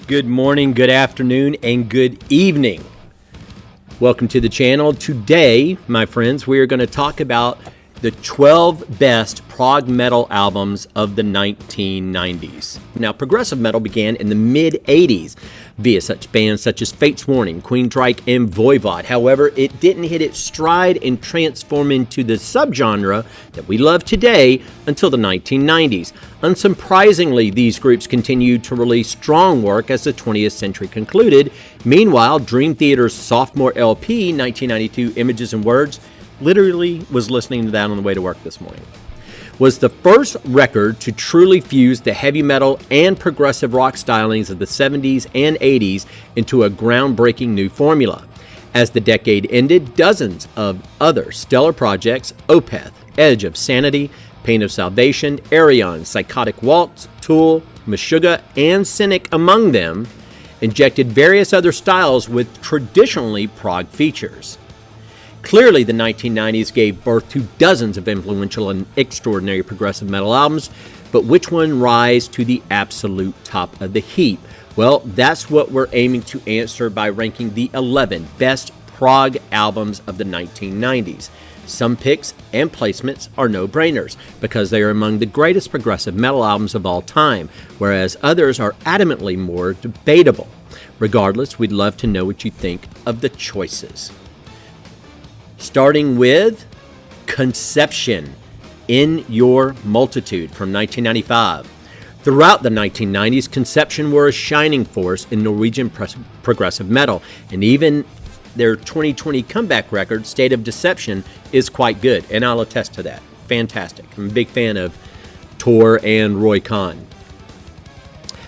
Good morning, good afternoon, and good evening. Welcome to the channel. Today, my friends, we are going to talk about the 12 best prog metal albums of the 1990s. Now, progressive metal began in the mid-80s via such bands such as Fate's Warning, Queensrÿche and Voivod. However, it didn't hit its stride and transform into the subgenre that we love today until the 1990s. Unsurprisingly, these groups continued to release strong work as the 20th century concluded. Meanwhile, Dream Theater's sophomore LP, 1992, Images and Words, literally was listening to that on the way to work this morning, was the first record to truly fuse the heavy metal and progressive rock stylings of the 70s and 80s into a groundbreaking new formula. As the decade ended, dozens of other stellar projects, Opeth, Edge of Sanity, Pain of Salvation, Ayreon, Psychotic Waltz, Tool, Meshuggah and Cynic among them, injected various other styles with traditionally prog features. Clearly, the 1990s gave birth to dozens of influential and extraordinary progressive metal albums, but which one rise to the absolute top of the heap? Well, that's what we're aiming to answer by ranking the 11 best prog albums of the 1990s. Some picks and placements are no-brainers because they are among the greatest progressive metal albums of all time, whereas others are adamantly more debatable. Regardless, we'd love to know what you think of the choices. Starting with Conception, In Your Multitude from 1995. Throughout the 1990s, Conception were a shining force in Norwegian progressive metal, and even their 2020 comeback record, State of Deception, is quite good, and I'll attest to that. Fantastic. I'm a big fan of Tor and Roy Khan.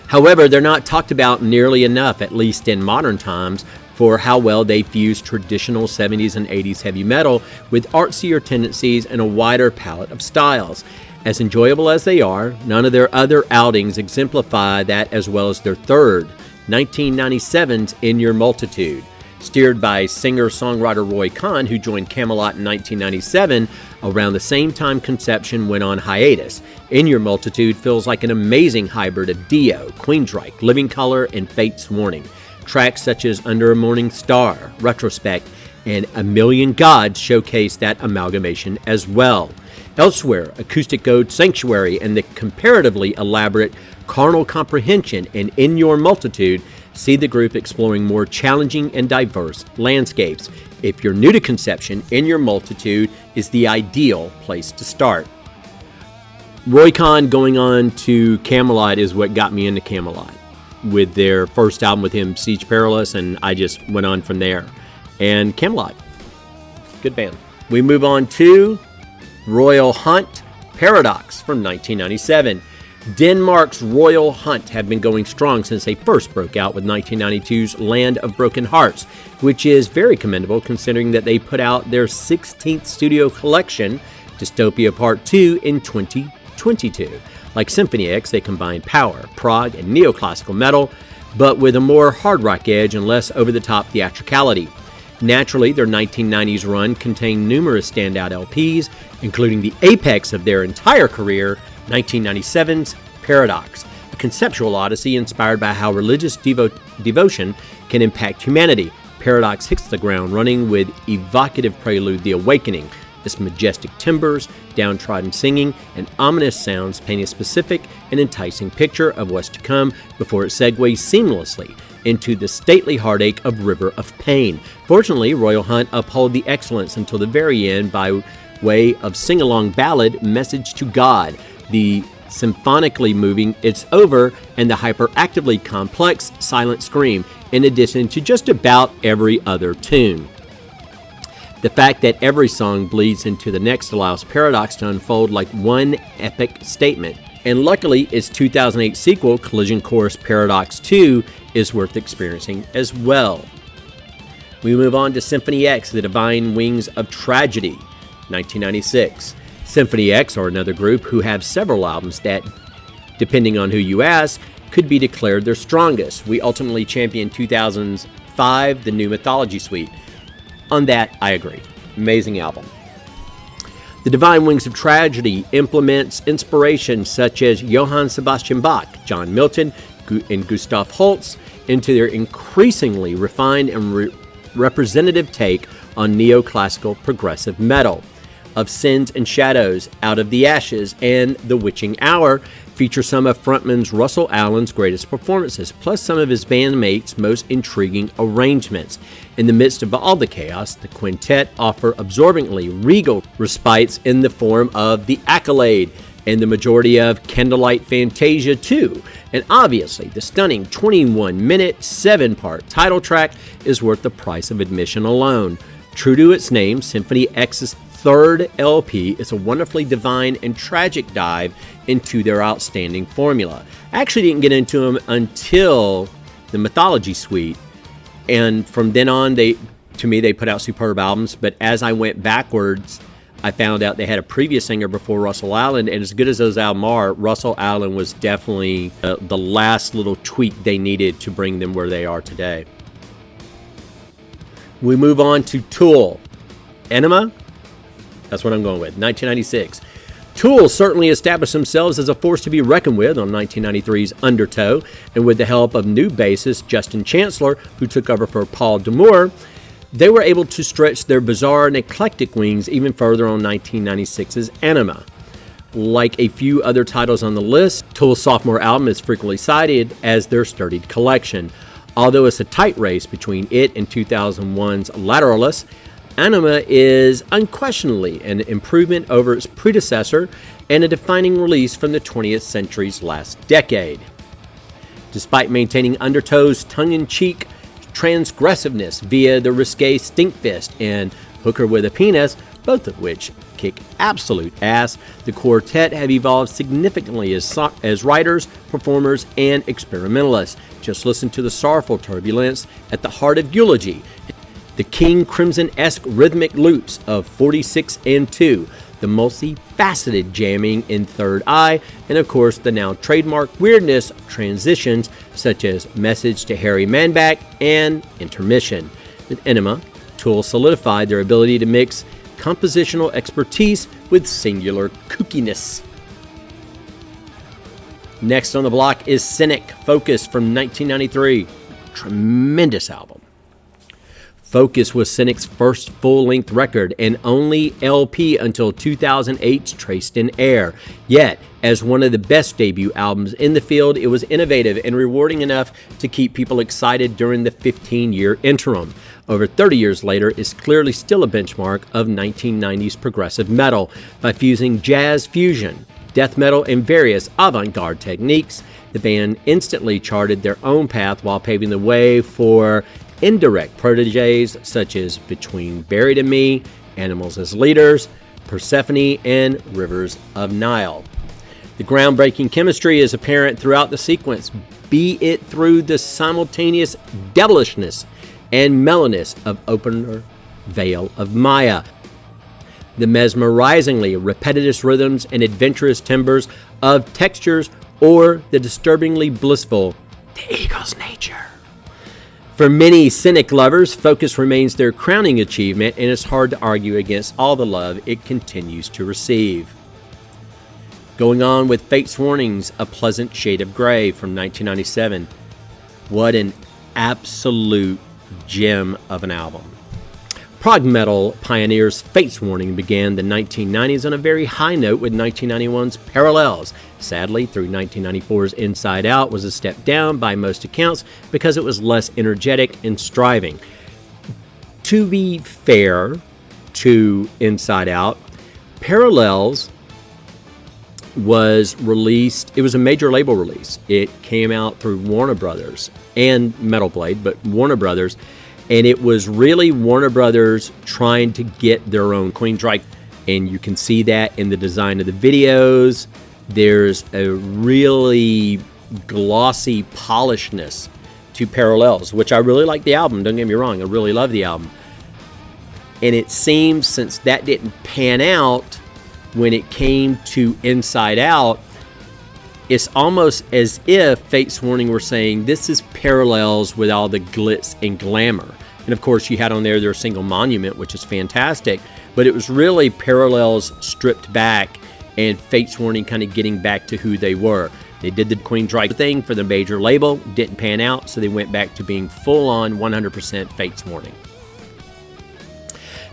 However, they're not talked about nearly enough, at least in modern times, for how well they fuse traditional 70s and 80s heavy metal with artsier tendencies and a wider palette of styles. As enjoyable as they are, none of their other outings exemplify that as well as their third, 1997's In Your Multitude. Steered by singer-songwriter Roy Khan, who joined Kamelot in 1997, around the same time Conception went on hiatus. In Your Multitude feels like an amazing hybrid of Dio, Queensrÿche, Living Colour, and Fate's Warning. Tracks such as Under a Morning Star, Retrospect, and A Million Gods showcase that amalgamation as well. Elsewhere, Acoustic Ode Sanctuary and the comparatively elaborate Carnal Comprehension and In Your Multitude see the group exploring more challenging and diverse landscapes. If you're new to Conception, In Your Multitude is the ideal place to start. Roy Khan going on to Kamelot is what got me into Kamelot, with their first album with him, Siege Perilous, and I just went on from there. And Kamelot, good band. We move on to Royal Hunt, Paradox from 1997. Denmark's Royal Hunt have been going strong since they first broke out with 1992's Land of Broken Hearts, which is very commendable considering that they put out their 16th studio collection, Dystopia Part 2, in 2022. Like Symphony X, they combine power, prog, and neoclassical metal, but with a more hard rock edge and less over-the-top theatricality. Naturally, their 1990s run contained numerous standout LPs, including the apex of their entire career, 1997's Paradox, a conceptual odyssey inspired by how religious devotion can impact humanity. Paradox hits the ground running with evocative prelude The Awakening. Its majestic timbres, downtrodden singing, and ominous sounds paint a specific and enticing picture of what's to come before it segues seamlessly into the stately heartache of River of Pain. Fortunately, Royal Hunt uphold the excellence until the very end by way of sing-along ballad Message to God, the symphonically moving It's Over, and the hyperactively complex Silent Scream, in addition to just about every other tune. The fact that every song bleeds into the next allows Paradox to unfold like one epic statement. And luckily, its 2008 sequel, Collision Course Paradox 2, is worth experiencing as well. We move on to Symphony X, The Divine Wings of Tragedy, 1996. Symphony X are another group who have several albums that, depending on who you ask, could be declared their strongest. We ultimately championed 2005, The New Mythology Suite. On that, I agree. Amazing album. The Divine Wings of Tragedy implements inspirations such as Johann Sebastian Bach, John Milton, and Gustav Holst, into their increasingly refined and representative take on neoclassical progressive metal. Of Sins and Shadows, Out of the Ashes, and The Witching Hour feature some of frontman Russell Allen's greatest performances, plus some of his bandmates' most intriguing arrangements. In the midst of all the chaos, the quintet offer absorbingly regal respites in the form of The Accolade and the majority of Candlelight Fantasia 2. And obviously, the stunning 21-minute, 7-part title track is worth the price of admission alone. True to its name, Symphony X's third LP is a wonderfully divine and tragic dive into their outstanding formula. I actually didn't get into them until the Mythology Suite, and from then on, they put out superb albums. But as I went backwards, I found out they had a previous singer before Russell Allen, and as good as those albums are, Russell Allen was definitely the last little tweak they needed to bring them where they are today. We move on to Tool. Enema? That's what I'm going with. 1996. Tool certainly established themselves as a force to be reckoned with on 1993's Undertow, and with the help of new bassist Justin Chancellor, who took over for Paul D'Amour, they were able to stretch their bizarre and eclectic wings even further on 1996's Enema. Like a few other titles on the list, Tool's sophomore album is frequently cited as their sturdy collection. Although it's a tight race between it and 2001's Lateralus, Enema is unquestionably an improvement over its predecessor and a defining release from the 20th century's last decade. Despite maintaining Undertow's tongue-in-cheek transgressiveness via the risque Stinkfist and Hooker with a Penis, both of which kick absolute ass, the quartet have evolved significantly as writers, performers, and experimentalists. Just listen to the sorrowful turbulence at the heart of Eulogy, the King Crimson-esque rhythmic loops of 46 and 2, the multifaceted jamming in Third Eye, and of course the now trademark weirdness of transitions such as Message to Harry Manback and Intermission. With Enema, Tool solidified their ability to mix compositional expertise with singular kookiness. Next on the block is Cynic, Focus from 1993. Tremendous album. Focus was Cynic's first full-length record and only LP until 2008's Traced in Air. Yet, as one of the best debut albums in the field, it was innovative and rewarding enough to keep people excited during the 15-year interim. Over 30 years later, it's clearly still a benchmark of 1990s progressive metal by fusing jazz fusion, death metal, and various avant-garde techniques. The band instantly charted their own path while paving the way for indirect proteges such as Between Buried and Me, Animals as Leaders, Persephone, and Rivers of Nile. The groundbreaking chemistry is apparent throughout the sequence, be it through the simultaneous devilishness and mellowness of Opener Veil of Maya, the mesmerizingly repetitious rhythms and adventurous timbers of Textures, or the disturbingly blissful The Eagle's Nature. For many Cynic lovers, Focus remains their crowning achievement, and it's hard to argue against all the love it continues to receive. Going on with Fate's Warnings, A Pleasant Shade of Grey from 1997. What an absolute gem of an album. Prog metal pioneers Fate's Warning began the 1990s on a very high note with 1991's Parallels. Sadly, through 1994's Inside Out was a step down by most accounts because it was less energetic and striving. To be fair to Inside Out, Parallels was released, it was a major label release. It came out through Warner Brothers and Metal Blade, but Warner Brothers, and it was really Warner Brothers trying to get their own Queensrÿche, and you can see that in the design of the videos. There's a really glossy polishness to Parallels, which I really like the album, don't get me wrong, I really love the album. And it seems since that didn't pan out when it came to Inside Out, it's almost as if Fate's Warning were saying, this is Parallels with all the glitz and glamour. And of course, you had on there their single Monument, which is fantastic, but it was really Parallels stripped back and Fate's Warning kind of getting back to who they were. They did the Queensrÿche thing for the major label, didn't pan out, so they went back to being full-on 100% Fates Warning.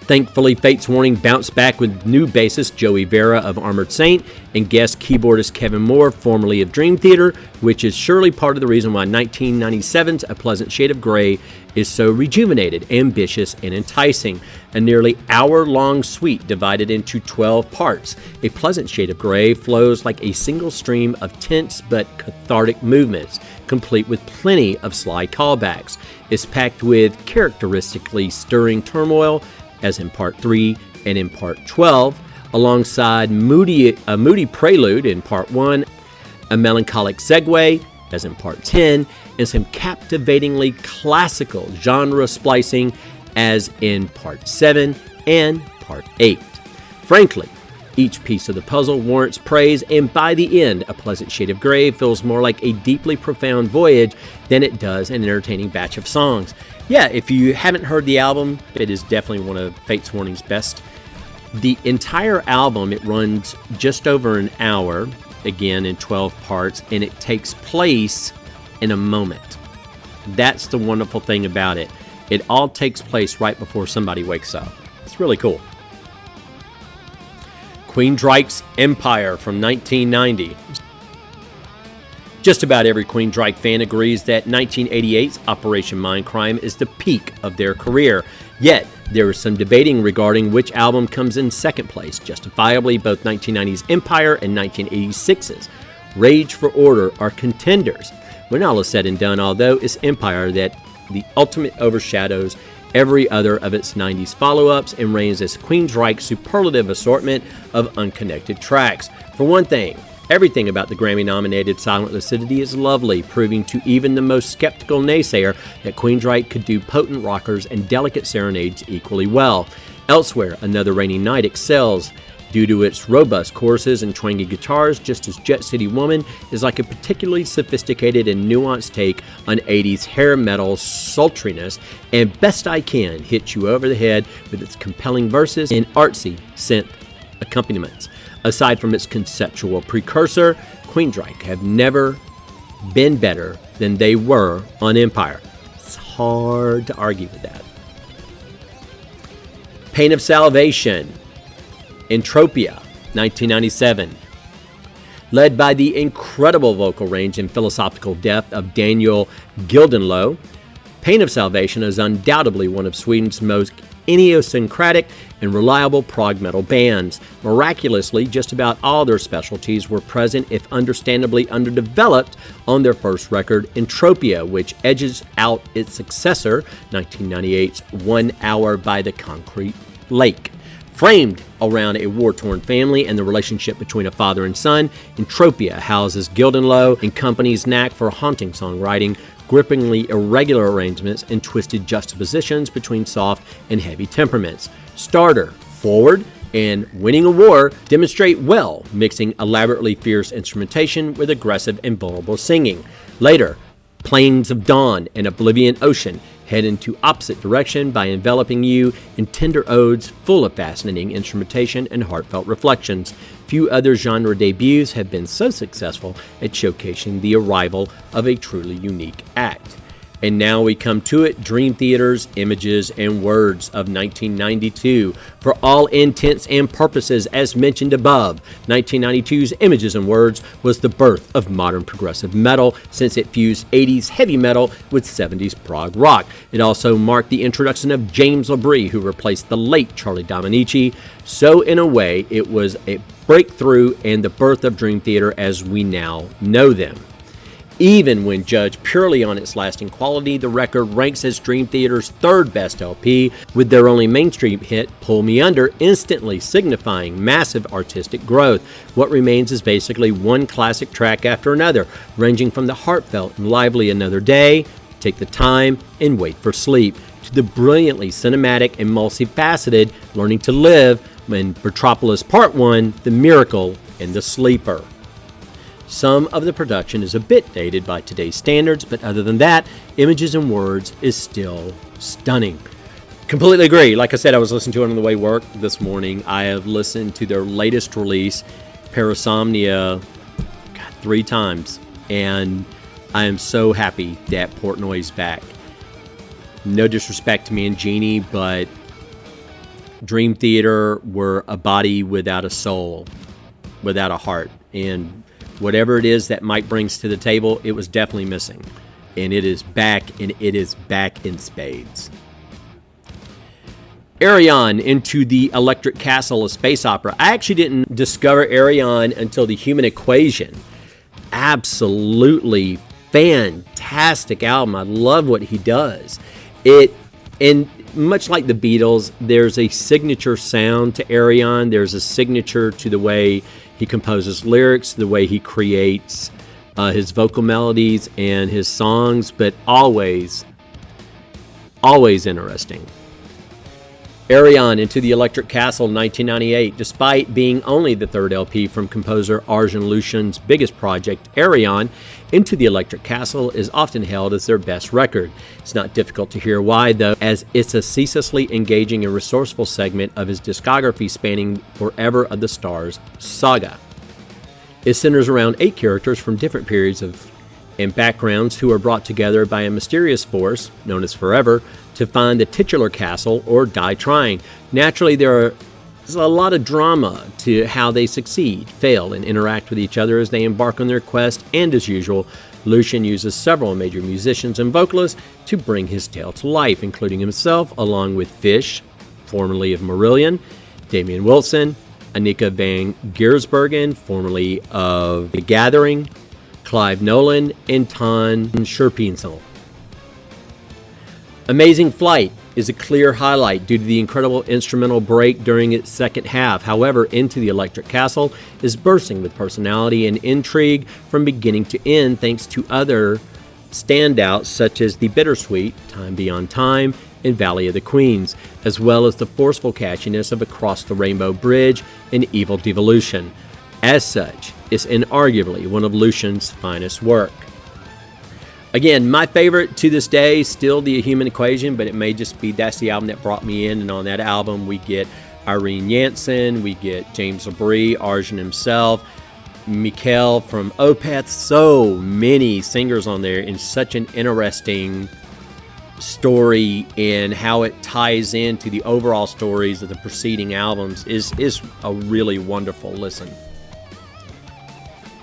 Thankfully, Fates Warning bounced back with new bassist Joey Vera of Armored Saint and guest keyboardist Kevin Moore, formerly of Dream Theater, which is surely part of the reason why 1997's A Pleasant Shade of Grey is so rejuvenated, ambitious, and enticing. A nearly hour-long suite divided into 12 parts. A Pleasant Shade of Grey flows like a single stream of tense but cathartic movements, complete with plenty of sly callbacks. It's packed with characteristically stirring turmoil, as in Part 3 and in Part 12, alongside a moody prelude in Part 1, a melancholic segue, as in Part 10, and some captivatingly classical genre splicing, as in Part 7 and Part 8. Frankly, each piece of the puzzle warrants praise, and by the end, A Pleasant Shade of Grey feels more like a deeply profound voyage than it does an entertaining batch of songs. Yeah, if you haven't heard the album, it is definitely one of Fates Warning's best. The entire album, it runs just over an hour, again in 12 parts, and it takes place in a moment. That's the wonderful thing about it. It all takes place right before somebody wakes up. It's really cool. Queensrÿche's Empire from 1990. Just about every Queensrÿche fan agrees that 1988's Operation Mindcrime is the peak of their career. Yet, there is some debating regarding which album comes in second place. Justifiably, both 1990's Empire and 1986's Rage for Order are contenders. When all is said and done, although it's Empire that the ultimate overshadows every other of its 90s follow-ups and reigns as Queensrÿche's superlative assortment of unconnected tracks. For one thing, everything about the Grammy-nominated Silent Lucidity is lovely, proving to even the most skeptical naysayer that Queensrÿche could do potent rockers and delicate serenades equally well. Elsewhere, Another Rainy Night excels due to its robust choruses and twangy guitars, just as Jet City Woman is like a particularly sophisticated and nuanced take on 80s hair metal sultriness, and Best I Can hits you over the head with its compelling verses and artsy synth accompaniments. Aside from its conceptual precursor, Queensrÿche have never been better than they were on Empire. It's hard to argue with that. Pain of Salvation, Entropia, 1997. Led by the incredible vocal range and philosophical depth of Daniel Gildenlow, Pain of Salvation is undoubtedly one of Sweden's most idiosyncratic and reliable prog metal bands. Miraculously, just about all their specialties were present, if understandably underdeveloped, on their first record, Entropia, which edges out its successor, 1998's 1 Hour by the Concrete Lake. Framed around a war-torn family and the relationship between a father and son, Entropia houses Gildenlow and company's knack for haunting songwriting, grippingly irregular arrangements, and twisted juxtapositions between soft and heavy temperaments. Starter, Forward, and Winning a War demonstrate well, mixing elaborately fierce instrumentation with aggressive and vulnerable singing. Later, Plains of Dawn and Oblivion Ocean head into opposite direction by enveloping you in tender odes full of fascinating instrumentation and heartfelt reflections. Few other genre debuts have been so successful at showcasing the arrival of a truly unique act. And now we come to it, Dream Theater's Images and Words of 1992. For all intents and purposes, as mentioned above, 1992's Images and Words was the birth of modern progressive metal, since it fused 80s heavy metal with 70s prog rock. It also marked the introduction of James LaBrie, who replaced the late Charlie Dominici. So in a way, it was a breakthrough and the birth of Dream Theater as we now know them. Even when judged purely on its lasting quality, the record ranks as Dream Theater's third best LP, with their only mainstream hit, Pull Me Under, instantly signifying massive artistic growth. What remains is basically one classic track after another, ranging from the heartfelt and lively Another Day, Take the Time, and Wait for Sleep, to the brilliantly cinematic and multifaceted Learning to Live, and Metropolis Part 1, The Miracle, and The Sleeper. Some of the production is a bit dated by today's standards, but other than that, Images and Words is still stunning. Completely agree. Like I said, I was listening to it on the way to work this morning. I have listened to their latest release, Parasomnia, 3 times, and I am so happy that Portnoy's back. No disrespect to me and Jeannie, but Dream Theater were a body without a soul, without a heart, and whatever it is that Mike brings to the table, it was definitely missing. And it is back, and it is back in spades. Ayreon, Into the Electric Castle, a space opera. I actually didn't discover Ayreon until The Human Equation. Absolutely fantastic album. I love what he does. And much like the Beatles, there's a signature sound to Ayreon. There's a signature to the way he composes lyrics, the way he creates his vocal melodies and his songs, but always interesting. Ayreon, Into the Electric Castle, 1998. Despite being only the 3rd LP from composer Arjen Lushan's biggest project, Ayreon, Into the Electric Castle is often hailed as their best record. It's not difficult to hear why, though, as it's a ceaselessly engaging and resourceful segment of his discography spanning Forever of the Stars saga. It centers around 8 characters from different periods and backgrounds who are brought together by a mysterious force, known as Forever, to find the titular castle or die trying. Naturally, there's a lot of drama to how they succeed, fail, and interact with each other as they embark on their quest, and as usual, Lushan uses several major musicians and vocalists to bring his tale to life, including himself, along with Fish, formerly of Marillion, Damian Wilson, Annika van Giersbergen, formerly of The Gathering, Clive Nolan, and Ton Scherpenzeel. Amazing Flight is a clear highlight due to the incredible instrumental break during its second half. However, Into the Electric Castle is bursting with personality and intrigue from beginning to end, thanks to other standouts such as The Bittersweet, Time Beyond Time, and Valley of the Queens, as well as the forceful catchiness of Across the Rainbow Bridge and Evil Devolution. As such, it's inarguably one of Lushan's finest work. Again, my favorite to this day, still The Human Equation, but it may just be that's the album that brought me in, and on that album we get Irene Jansen, we get James Labrie, Arjen himself, Mikkel from Opeth, so many singers on there, and such an interesting story and how it ties into the overall stories of the preceding albums is a really wonderful listen.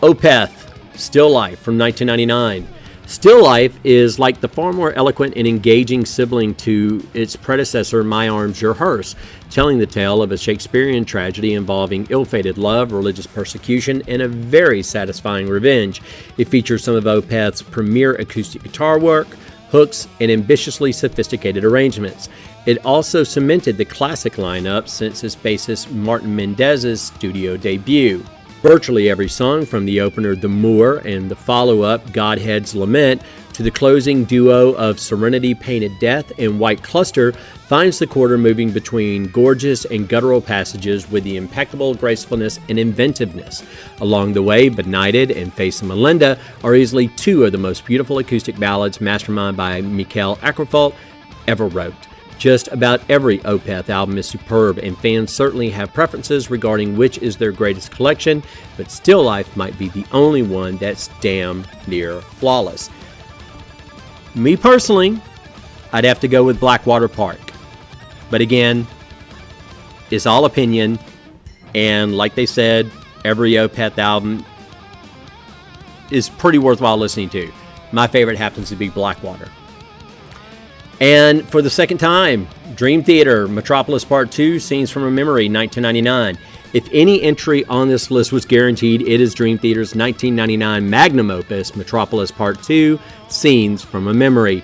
Opeth, Still Life from 1999. Still Life is like the far more eloquent and engaging sibling to its predecessor, My Arms, Your Hearse, telling the tale of a Shakespearean tragedy involving ill-fated love, religious persecution, and a very satisfying revenge. It features some of Opeth's premier acoustic guitar work, hooks, and ambitiously sophisticated arrangements. It also cemented the classic lineup since its bassist Martin Mendez's studio debut. Virtually every song, from the opener The Moor and the follow-up Godhead's Lament to the closing duo of Serenity Painted Death and White Cluster, finds the quarter moving between gorgeous and guttural passages with the impeccable gracefulness and inventiveness. Along the way, Benighted and Face of Melinda are easily 2 of the most beautiful acoustic ballads masterminded by Mikael Åkerfeldt ever wrote. Just about every Opeth album is superb, and fans certainly have preferences regarding which is their greatest collection, but Still Life might be the only one that's damn near flawless. Me personally, I'd have to go with Blackwater Park. But again, it's all opinion, and like they said, every Opeth album is pretty worthwhile listening to. My favorite happens to be Blackwater. And for the second time, Dream Theater, Metropolis Part 2, Scenes from a Memory, 1999. If any entry on this list was guaranteed, it is Dream Theater's 1999 magnum opus, Metropolis Part 2, Scenes from a Memory.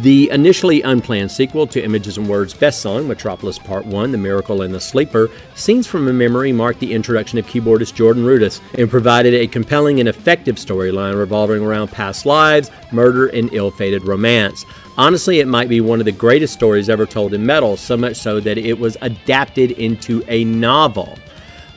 The initially unplanned sequel to Images and Words' best song, Metropolis Part 1, The Miracle and the Sleeper, Scenes from a Memory marked the introduction of keyboardist Jordan Rudess and provided a compelling and effective storyline revolving around past lives, murder, and ill-fated romance. Honestly, it might be one of the greatest stories ever told in metal, so much so that it was adapted into a novel.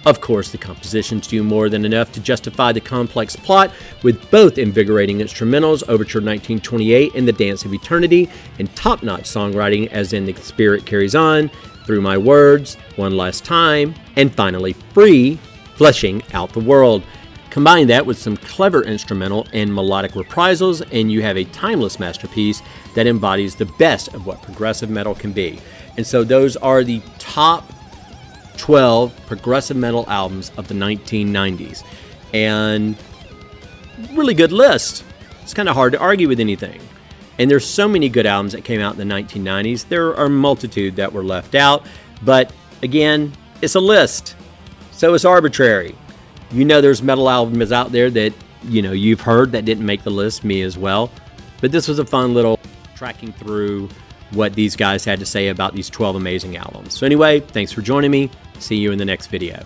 Of course, the compositions do more than enough to justify the complex plot, with both invigorating instrumentals, Overture 1928 and The Dance of Eternity, and top-notch songwriting as in The Spirit Carries On, Through My Words, One Last Time, and finally Free, fleshing out the world. Combine that with some clever instrumental and melodic reprisals, and you have a timeless masterpiece that embodies the best of what progressive metal can be. And so those are the top 12 progressive metal albums of the 1990s. And really good list. It's kind of hard to argue with anything. And there's so many good albums that came out in the 1990s. There are a multitude that were left out. But again, it's a list. So it's arbitrary. You know there's metal albums out there that, you know, you've heard that didn't make the list, me as well. But this was a fun little tracking through what these guys had to say about these 12 amazing albums. So anyway, thanks for joining me. See you in the next video.